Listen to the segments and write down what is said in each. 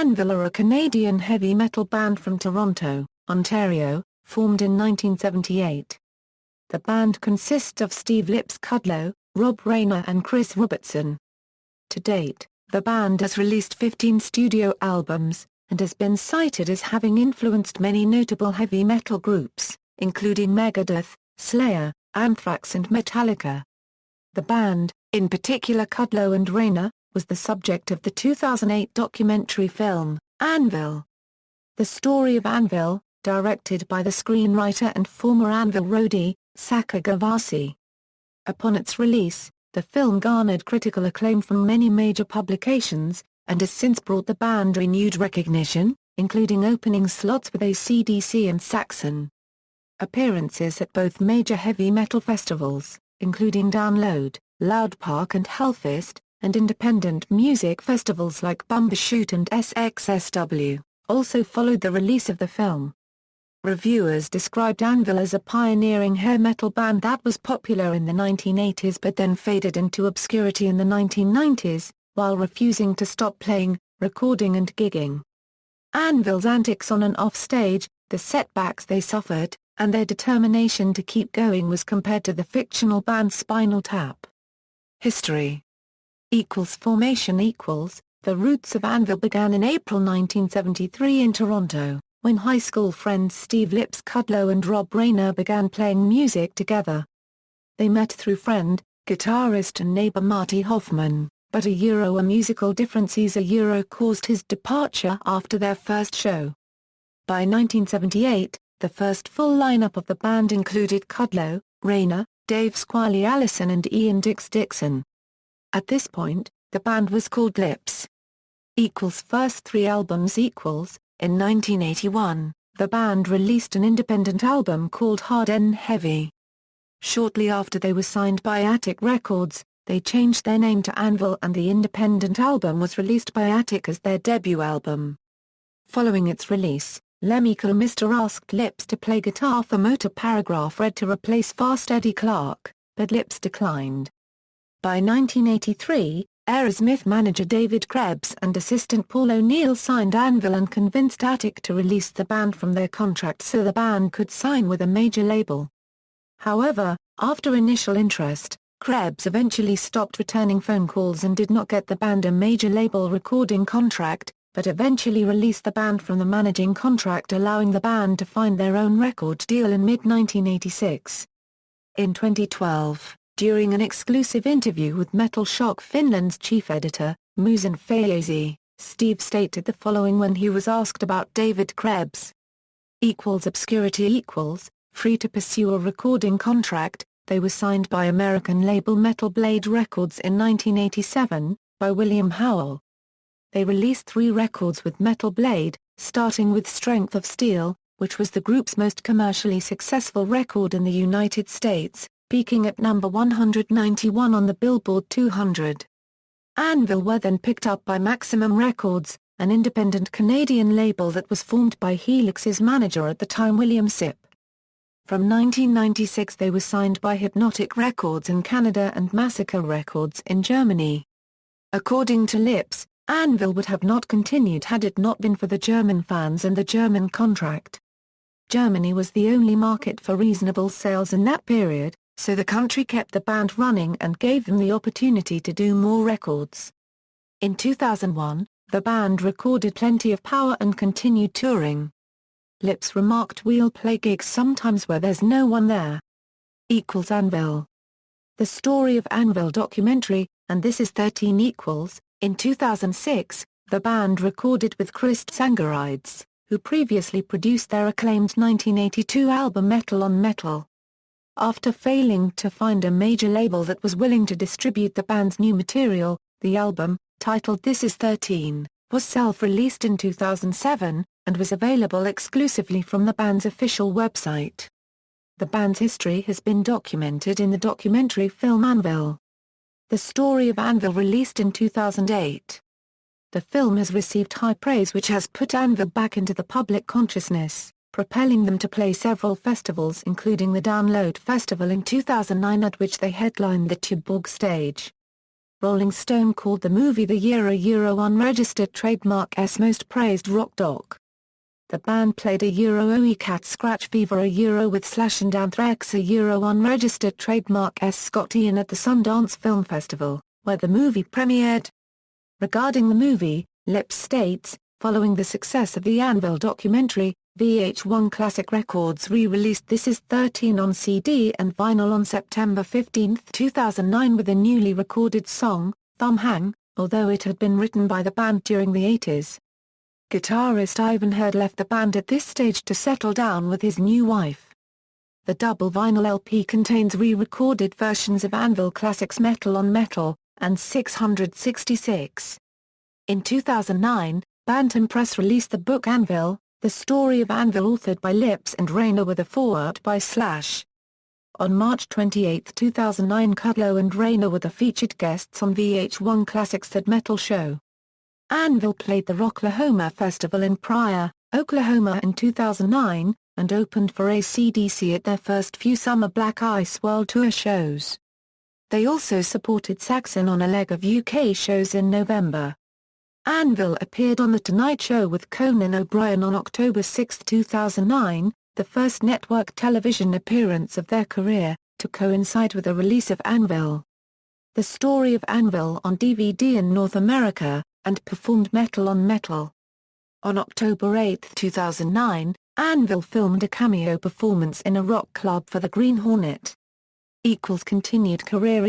Anvil are a Canadian heavy metal band from Toronto, Ontario, formed in 1978. The band consists of Steve Lips Kudlow, Robb Reiner and Chris Robertson. To date, the band has released 15 studio albums, and has been cited as having influenced many notable heavy metal groups, including Megadeth, Slayer, Anthrax and Metallica. The band, in particular Kudlow and Reiner, was the subject of the 2008 documentary film, Anvil. The Story of Anvil, directed by the screenwriter and former Anvil roadie, Saka Gavasi. Upon its release, the film garnered critical acclaim from many major publications, and has since brought the band renewed recognition, including opening slots with AC/DC and Saxon. Appearances at both major heavy metal festivals, including Download, Loud Park and Hellfest, and independent music festivals like Bumbershoot and SXSW, also followed the release of the film. Reviewers described Anvil as a pioneering hair metal band that was popular in the 1980s but then faded into obscurity in the 1990s, while refusing to stop playing, recording and gigging. Anvil's antics on and off stage, the setbacks they suffered, and their determination to keep going was compared to the fictional band Spinal Tap. History Formation The Roots of Anvil began in April 1973 in Toronto, when high school friends Steve Lips Kudlow and Robb Reiner began playing music together. They met through friend, guitarist and neighbor Marty Hoffman, but a musical differences caused his departure after their first show. By 1978, the first full lineup of the band included Kudlow, Reiner, Dave Squally Allison and Ian Dix Dixon. At this point, the band was called Lips. First three albums In 1981, the band released an independent album called Hard N' Heavy. Shortly after they were signed by Attic Records, they changed their name to Anvil and the independent album was released by Attic as their debut album. Following its release, Lemmy Kilmister asked Lips to play guitar for Motor Paragraph Red to replace Fast Eddie Clarke, but Lips declined. By 1983, Aerosmith manager David Krebs and assistant Paul O'Neill signed Anvil and convinced Attic to release the band from their contract so the band could sign with a major label. However, after initial interest, Krebs eventually stopped returning phone calls and did not get the band a major label recording contract, but eventually released the band from the managing contract, allowing the band to find their own record deal in mid-1986. In 2012, during an exclusive interview with Metal Shock Finland's chief editor, Musan Fayazi, Steve stated the following when he was asked about David Krebs. Obscurity free to pursue a recording contract, they were signed by American label Metal Blade Records in 1987, by William Howell. They released 3 records with Metal Blade, starting with Strength of Steel, which was the group's most commercially successful record in the United States, peaking at number 191 on the Billboard 200. Anvil were then picked up by Maximum Records, an independent Canadian label that was formed by Helix's manager at the time William Sipp. From 1996 they were signed by Hypnotic Records in Canada and Massacre Records in Germany. According to Lips, Anvil would have not continued had it not been for the German fans and the German contract. Germany was the only market for reasonable sales in that period, so the country kept the band running and gave them the opportunity to do more records. In 2001, the band recorded Plenty of Power and continued touring. Lips remarked, "We'll play gigs sometimes where there's no one there." Anvil. The Story of Anvil documentary, and This Is 13 In 2006, the band recorded with Chris Tsangarides, who previously produced their acclaimed 1982 album Metal on Metal. After failing to find a major label that was willing to distribute the band's new material, the album, titled This Is 13, was self-released in 2007, and was available exclusively from the band's official website. The band's history has been documented in the documentary film Anvil. The Story of Anvil released in 2008. The film has received high praise which has put Anvil back into the public consciousness, propelling them to play several festivals including the Download Festival in 2009 at which they headlined the Tuborg stage. Rolling Stone called the movie the year a unregistered trademark most praised rock doc. The band played a OE Cat Scratch Fever a with Slash and Anthrax a unregistered trademark Scott Ian at the Sundance Film Festival, where the movie premiered. Regarding the movie, Lips states, following the success of the Anvil documentary, VH1 Classic Records re-released This Is 13 on CD and vinyl on September 15, 2009 with a newly recorded song, Thumb Hang, although it had been written by the band during the 80s. Guitarist Ivan Herd left the band at this stage to settle down with his new wife. The double vinyl LP contains re-recorded versions of Anvil classics Metal on Metal, and 666. In 2009, Bantam Press released the book Anvil, The Story of Anvil authored by Lips and Reiner with a foreword by Slash. On March 28, 2009 Kudlow and Reiner were the featured guests on VH1 Classics That Metal show. Anvil played the Rocklahoma Festival in Pryor, Oklahoma in 2009, and opened for AC/DC at their first few Summer Black Ice World Tour shows. They also supported Saxon on a leg of UK shows in November. Anvil appeared on The Tonight Show with Conan O'Brien on October 6, 2009, the first network television appearance of their career, to coincide with the release of Anvil. The Story of Anvil on DVD in North America, and performed Metal on Metal. On October 8, 2009, Anvil filmed a cameo performance in a rock club for the Green Hornet. Continued career.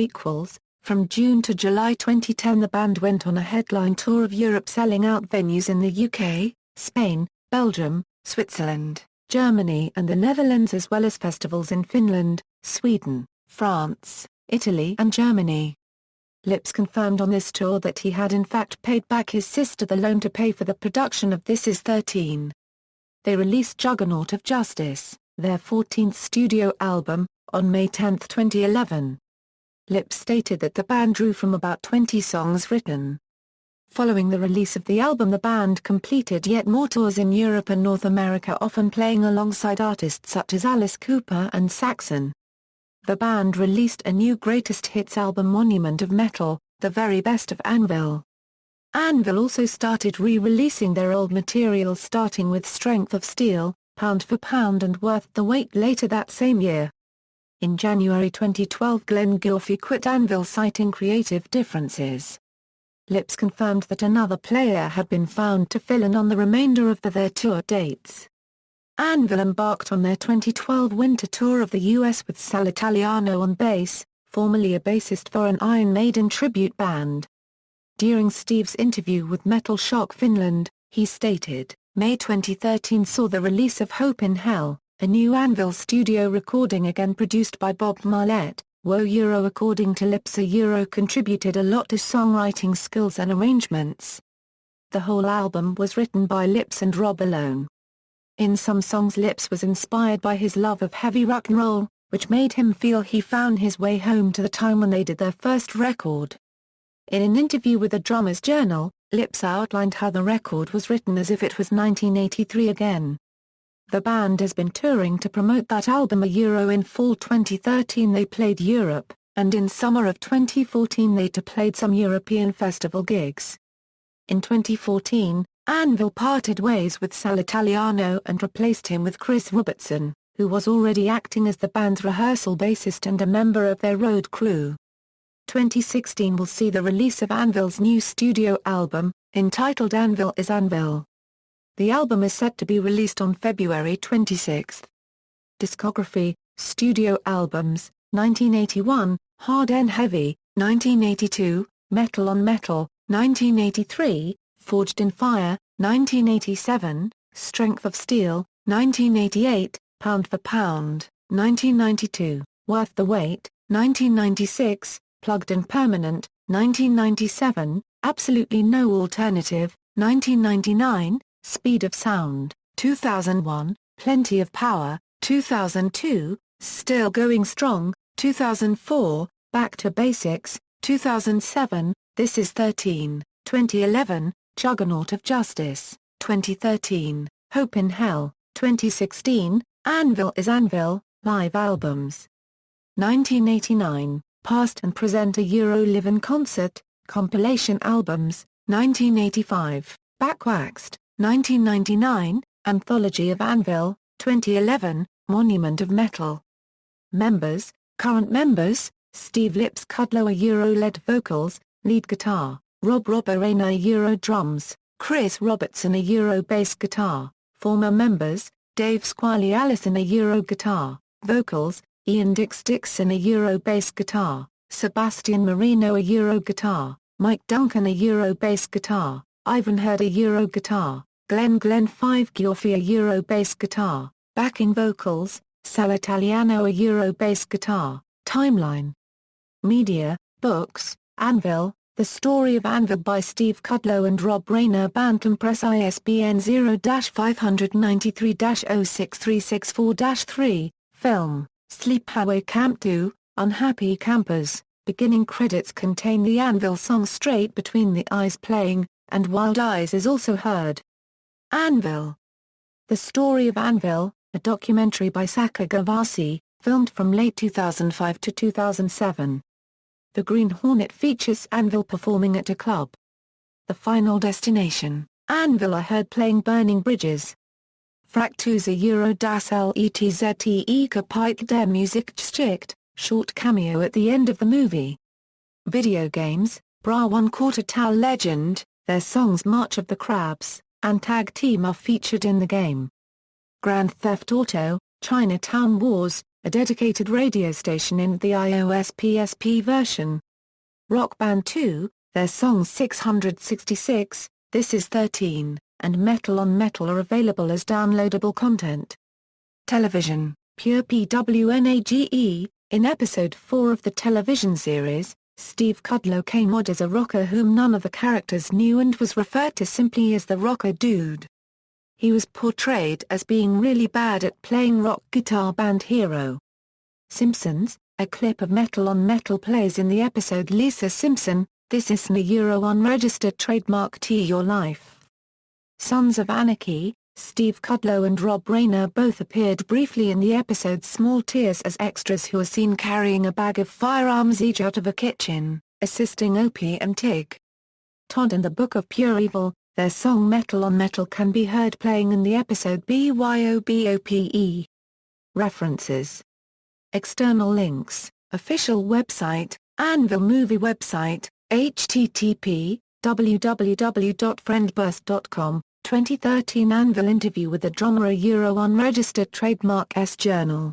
From June to July 2010 the band went on a headline tour of Europe selling out venues in the UK, Spain, Belgium, Switzerland, Germany and the Netherlands as well as festivals in Finland, Sweden, France, Italy and Germany. Lips confirmed on this tour that he had in fact paid back his sister the loan to pay for the production of This Is 13. They released Juggernaut of Justice, their 14th studio album, on May 10, 2011. Lips stated that the band drew from about 20 songs written. Following the release of the album the band completed yet more tours in Europe and North America, often playing alongside artists such as Alice Cooper and Saxon. The band released a new greatest hits album Monument of Metal, the very best of Anvil. Anvil also started re-releasing their old material starting with Strength of Steel, Pound for Pound and Worth the Wait later that same year. In January 2012 Glenn Gilfie quit Anvil citing creative differences. Lips confirmed that another player had been found to fill in on the remainder of their tour dates. Anvil embarked on their 2012 winter tour of the US with Sal Italiano on bass, formerly a bassist for an Iron Maiden tribute band. During Steve's interview with Metal Shock Finland, he stated, May 2013 saw the release of Hope in Hell, a new Anvil studio recording again produced by Bob Marlette. According to Lips contributed a lot to songwriting skills and arrangements. The whole album was written by Lips and Robb alone. In some songs Lips was inspired by his love of heavy rock and roll, which made him feel he found his way home to the time when they did their first record. In an interview with the Drummers Journal, Lips outlined how the record was written as if it was 1983 again. The band has been touring to promote that album in fall 2013 they played Europe, and in summer of 2014 they played some European festival gigs. In 2014, Anvil parted ways with Sal Italiano and replaced him with Chris Robertson, who was already acting as the band's rehearsal bassist and a member of their road crew. 2016 will see the release of Anvil's new studio album, entitled Anvil is Anvil. The album is set to be released on February 26. Discography, studio albums, 1981, Hard N Heavy, 1982, Metal on Metal, 1983, Forged in Fire, 1987, Strength of Steel, 1988, Pound for Pound, 1992, Worth the Wait, 1996, Plugged and Permanent, 1997, Absolutely No Alternative, 1999, Speed of Sound, 2001, Plenty of Power, 2002, Still Going Strong, 2004, Back to Basics, 2007, This Is 13, 2011, Juggernaut of Justice, 2013, Hope in Hell, 2016, Anvil is Anvil, live albums. 1989, Past and Present a Live in Concert, Compilation albums, 1985, Backwaxed, 1999, Anthology of Anvil, 2011, Monument of Metal. Members, current members, Steve Lips Kudlow lead vocals, lead guitar, Robb Reiner drums, Chris Robertson bass guitar, former members, Dave Squiley Allison guitar, vocals, Ian Dixon bass guitar, Sebastian Marino guitar, Mike Duncan bass guitar, Ivan Hurd guitar, Glenn Five Giorfi bass guitar, backing vocals, Sal Italiano bass guitar. Timeline. Media, books, Anvil, The Story of Anvil by Steve Kudlow and Robb Reiner. Bantam Press. ISBN 0-50093-06364-3. Film, Sleepaway Camp 2, Unhappy Campers. Beginning credits contain the Anvil song Straight Between the Eyes playing, and Wild Eyes is also heard. Anvil. The Story of Anvil, a documentary by Saka Gavasi, filmed from late 2005 to 2007. The Green Hornet features Anvil performing at a club. The Final Destination, Anvil are heard playing Burning Bridges. Fraktusa das Letzte Kapitel der Musikgeschichte, short cameo at the end of the movie. Video games, Bra One Quarter Tal Legend, their songs March of the Crabs, and Tag Team are featured in the game. Grand Theft Auto, Chinatown Wars, a dedicated radio station in the iOS PSP version. Rock Band 2, their songs 666, This Is 13, and Metal on Metal are available as downloadable content. Television, Pure PWNAGE, in episode 4 of the television series, Steve Kudlow came on as a rocker whom none of the characters knew and was referred to simply as the rocker dude. He was portrayed as being really bad at playing rock guitar band Hero. Simpsons, a clip of Metal on Metal plays in the episode Lisa Simpson, This Is an Unregistered Trademark to Your Life. Sons of Anarchy, Steve Kudlow and Robb Reiner both appeared briefly in the episode Small Tears as extras who are seen carrying a bag of firearms each out of a kitchen, assisting Opie and Tig. Todd and the Book of Pure Evil, their song Metal on Metal can be heard playing in the episode BYOBOPE. References. External links, official website, Anvil movie website, http://www.friendburst.com, 2013 Anvil interview with the drummer Unregistered Trademark S Journal.